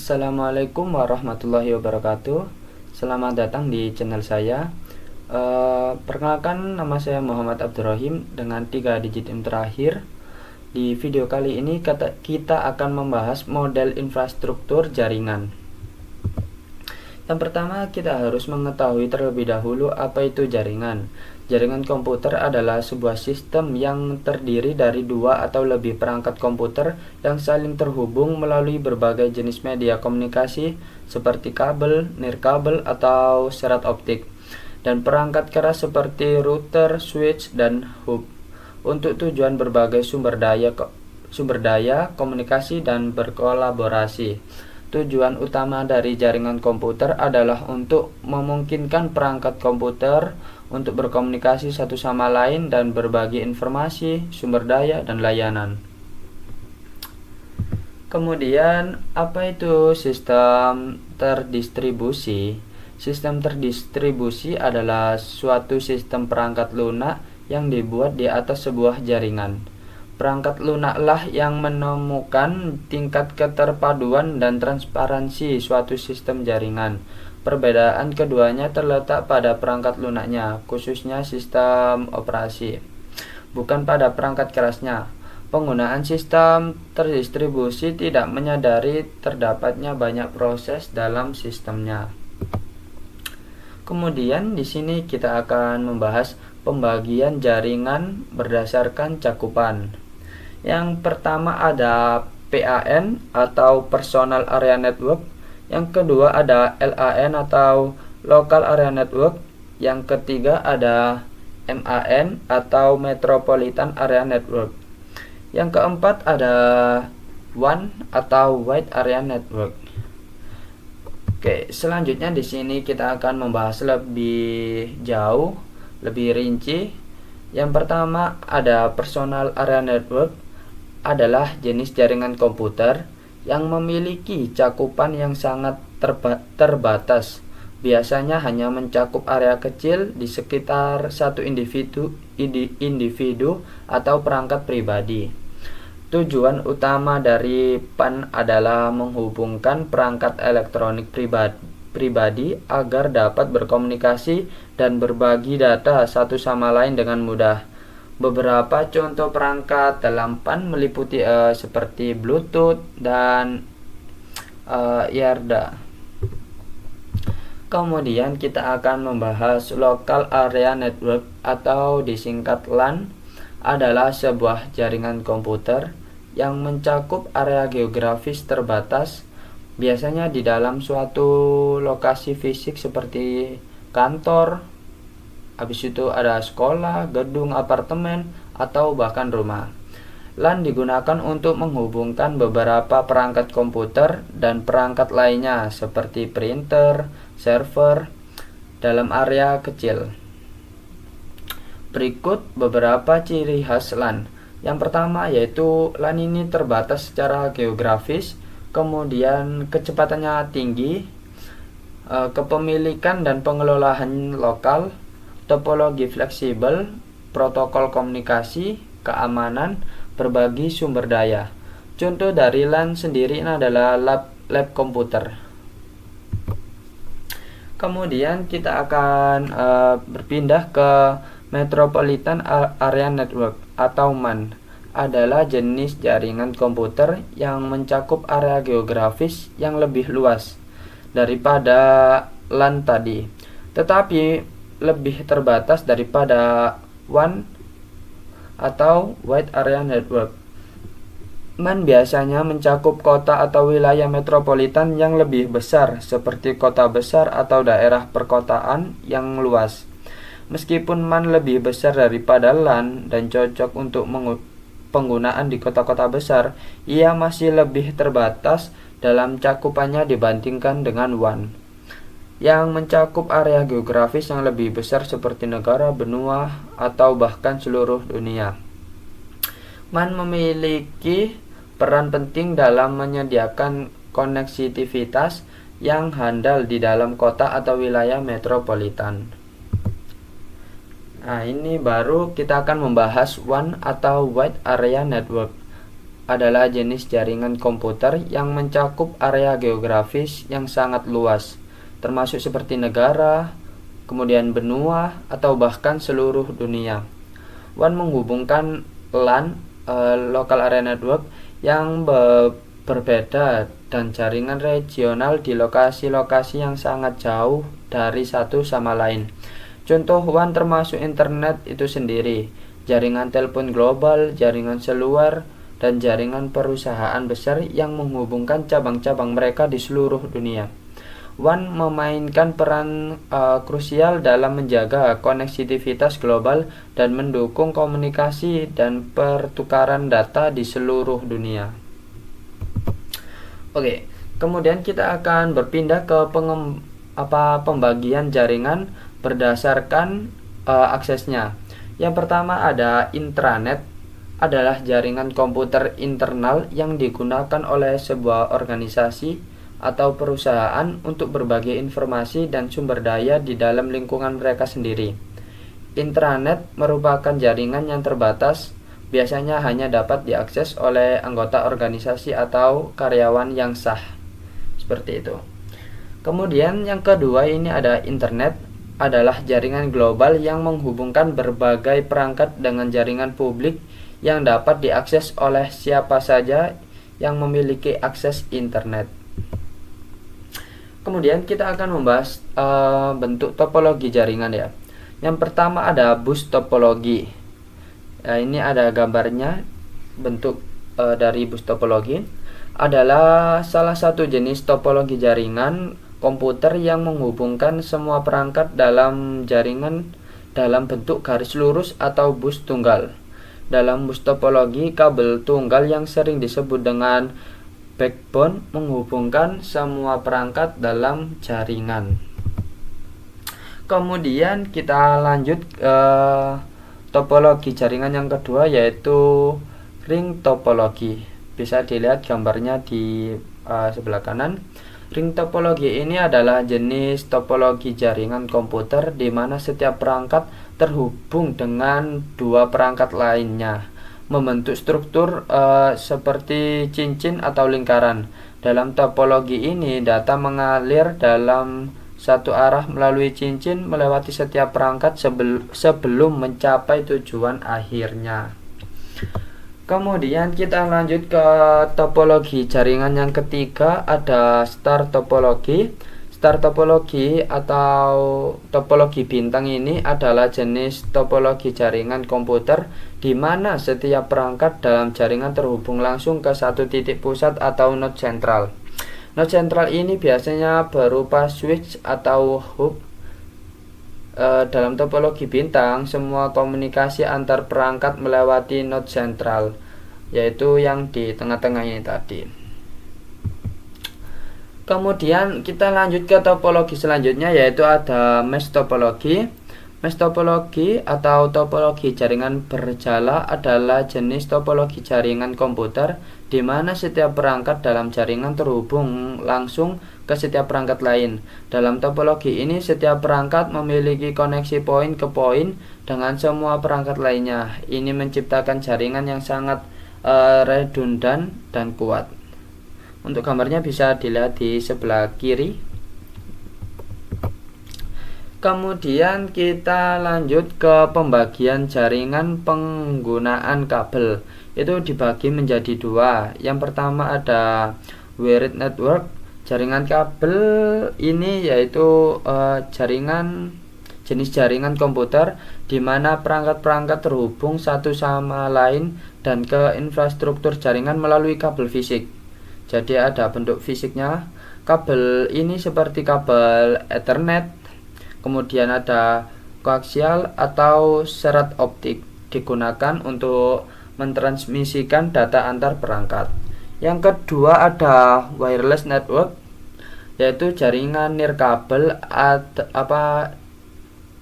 Assalamualaikum warahmatullahi wabarakatuh. Selamat datang di channel saya. Perkenalkan, nama saya Muhammad Abdurrahim dengan 3 digit NIM terakhir. Di video kali ini kita akan membahas model infrastruktur jaringan. Yang pertama, kita harus mengetahui terlebih dahulu apa itu jaringan. Jaringan komputer adalah sebuah sistem yang terdiri dari dua atau lebih perangkat komputer yang saling terhubung melalui berbagai jenis media komunikasi seperti kabel, nirkabel, atau serat optik, dan perangkat keras seperti router, switch, dan hub untuk tujuan berbagai sumber daya komunikasi dan berkolaborasi. Tujuan utama dari jaringan komputer adalah untuk memungkinkan perangkat komputer untuk berkomunikasi satu sama lain dan berbagi informasi, sumber daya, dan layanan. Kemudian, apa itu sistem terdistribusi? Sistem terdistribusi adalah suatu sistem perangkat lunak yang dibuat di atas sebuah jaringan. Perangkat lunaklah yang menemukan tingkat keterpaduan dan transparansi suatu sistem jaringan. Perbedaan keduanya terletak pada perangkat lunaknya, khususnya sistem operasi, bukan pada perangkat kerasnya. Penggunaan sistem terdistribusi tidak menyadari terdapatnya banyak proses dalam sistemnya. Kemudian di sini kita akan membahas pembagian jaringan berdasarkan cakupan. Yang pertama ada PAN atau Personal Area Network. Yang kedua ada LAN atau Local Area Network. Yang ketiga ada MAN atau Metropolitan Area Network. Yang keempat ada WAN atau Wide Area Network. Oke, selanjutnya di sini kita akan membahas lebih jauh, lebih rinci. Yang pertama ada Personal Area Network, adalah jenis jaringan komputer yang memiliki cakupan yang sangat terbatas. Biasanya hanya mencakup area kecil di sekitar satu individu atau perangkat pribadi. Tujuan utama dari PAN adalah menghubungkan perangkat elektronik pribadi agar dapat berkomunikasi dan berbagi data satu sama lain dengan mudah. Beberapa contoh perangkat dalam PAN meliputi seperti Bluetooth dan IRDA. Kemudian kita akan membahas Local Area Network atau disingkat LAN, adalah sebuah jaringan komputer yang mencakup area geografis terbatas, biasanya di dalam suatu lokasi fisik seperti kantor, habis itu ada sekolah, gedung apartemen, atau bahkan rumah. LAN digunakan untuk menghubungkan beberapa perangkat komputer dan perangkat lainnya seperti printer, server, dalam area kecil. Berikut beberapa ciri khas LAN. Yang pertama yaitu LAN ini terbatas secara geografis, kemudian kecepatannya tinggi, kepemilikan dan pengelolaan lokal, topologi fleksibel, protokol komunikasi, keamanan, berbagi sumber daya. Contoh dari LAN sendiri adalah lab komputer. Kemudian kita akan berpindah ke Metropolitan Area Network atau MAN, adalah jenis jaringan komputer yang mencakup area geografis yang lebih luas daripada LAN tadi, tetapi lebih terbatas daripada WAN atau Wide Area Network. MAN biasanya mencakup kota atau wilayah metropolitan yang lebih besar seperti kota besar atau daerah perkotaan yang luas. Meskipun MAN lebih besar daripada LAN dan cocok untuk penggunaan di kota-kota besar, ia masih lebih terbatas dalam cakupannya dibandingkan dengan WAN yang mencakup area geografis yang lebih besar seperti negara, benua, atau bahkan seluruh dunia. MAN memiliki peran penting dalam menyediakan koneksivitas yang handal di dalam kota atau wilayah metropolitan. Nah, ini baru kita akan membahas WAN atau Wide Area Network. adalah jenis jaringan komputer yang mencakup area geografis yang sangat luas, termasuk seperti negara, kemudian benua, atau bahkan seluruh dunia. WAN menghubungkan LAN, Local Area Network, yang berbeda dan jaringan regional di lokasi-lokasi yang sangat jauh dari satu sama lain. Contoh WAN termasuk internet itu sendiri, jaringan telepon global, jaringan seluler, dan jaringan perusahaan besar yang menghubungkan cabang-cabang mereka di seluruh dunia. WAN memainkan peran krusial dalam menjaga konektivitas global dan mendukung komunikasi dan pertukaran data di seluruh dunia. Oke, kemudian kita akan berpindah ke pembagian jaringan berdasarkan aksesnya. Yang pertama ada intranet, adalah jaringan komputer internal yang digunakan oleh sebuah organisasi atau perusahaan untuk berbagi informasi dan sumber daya di dalam lingkungan mereka sendiri. Intranet merupakan jaringan yang terbatas, biasanya hanya dapat diakses oleh anggota organisasi atau karyawan yang sah. Seperti itu. Kemudian yang kedua ini ada internet, adalah jaringan global yang menghubungkan berbagai perangkat dengan jaringan publik yang dapat diakses oleh siapa saja yang memiliki akses internet. Kemudian kita akan membahas bentuk topologi jaringan ya. Yang pertama ada bus topologi. Ini ada gambarnya. Bentuk dari bus topologi adalah salah satu jenis topologi jaringan komputer yang menghubungkan semua perangkat dalam jaringan dalam bentuk garis lurus atau bus tunggal. Dalam bus topologi, kabel tunggal yang sering disebut dengan backbone menghubungkan semua perangkat dalam jaringan. Kemudian kita lanjut ke topologi jaringan yang kedua, yaitu ring topologi. Bisa dilihat gambarnya di sebelah kanan. Ring topologi ini adalah jenis topologi jaringan komputer di mana setiap perangkat terhubung dengan dua perangkat lainnya, membentuk struktur seperti cincin atau lingkaran. Dalam topologi ini, data mengalir dalam satu arah melalui cincin melewati setiap perangkat sebelum mencapai tujuan akhirnya. Kemudian kita lanjut ke topologi jaringan yang ketiga, ada star topologi. Star topologi atau topologi bintang ini adalah jenis topologi jaringan komputer di mana setiap perangkat dalam jaringan terhubung langsung ke satu titik pusat atau node sentral. Node sentral ini biasanya berupa switch atau hub. Dalam topologi bintang, semua komunikasi antar perangkat melewati node sentral, yaitu yang di tengah-tengah ini tadi. Kemudian kita lanjut ke topologi selanjutnya, yaitu ada mesh topologi. Mesh topologi atau topologi jaringan berjala adalah jenis topologi jaringan komputer di mana setiap perangkat dalam jaringan terhubung langsung ke setiap perangkat lain. Dalam topologi ini, setiap perangkat memiliki koneksi poin ke poin dengan semua perangkat lainnya. Ini menciptakan jaringan yang sangat redundan dan kuat. Untuk gambarnya bisa dilihat di sebelah kiri. Kemudian kita lanjut ke pembagian jaringan penggunaan kabel. Itu dibagi menjadi dua. Yang pertama ada wired network. Jaringan kabel ini yaitu jenis jaringan komputer di mana perangkat-perangkat terhubung satu sama lain dan ke infrastruktur jaringan melalui kabel fisik. Jadi ada bentuk fisiknya. Kabel ini seperti kabel Ethernet. Kemudian ada koaksial atau serat optik digunakan untuk mentransmisikan data antar perangkat. Yang kedua ada wireless network, yaitu jaringan nirkabel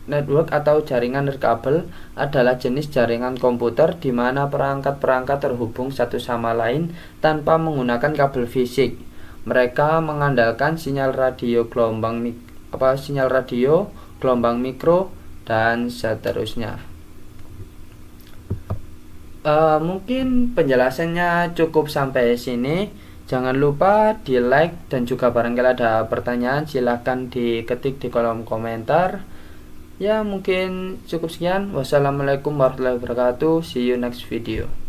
network atau jaringan nirkabel adalah jenis jaringan komputer di mana perangkat-perangkat terhubung satu sama lain tanpa menggunakan kabel fisik. Mereka mengandalkan sinyal radio gelombang mikro dan seterusnya. Mungkin penjelasannya cukup sampai sini. Jangan lupa di like dan juga barangkali ada pertanyaan silahkan diketik di kolom komentar. Ya mungkin cukup sekian. Wassalamualaikum warahmatullahi wabarakatuh. See you next video.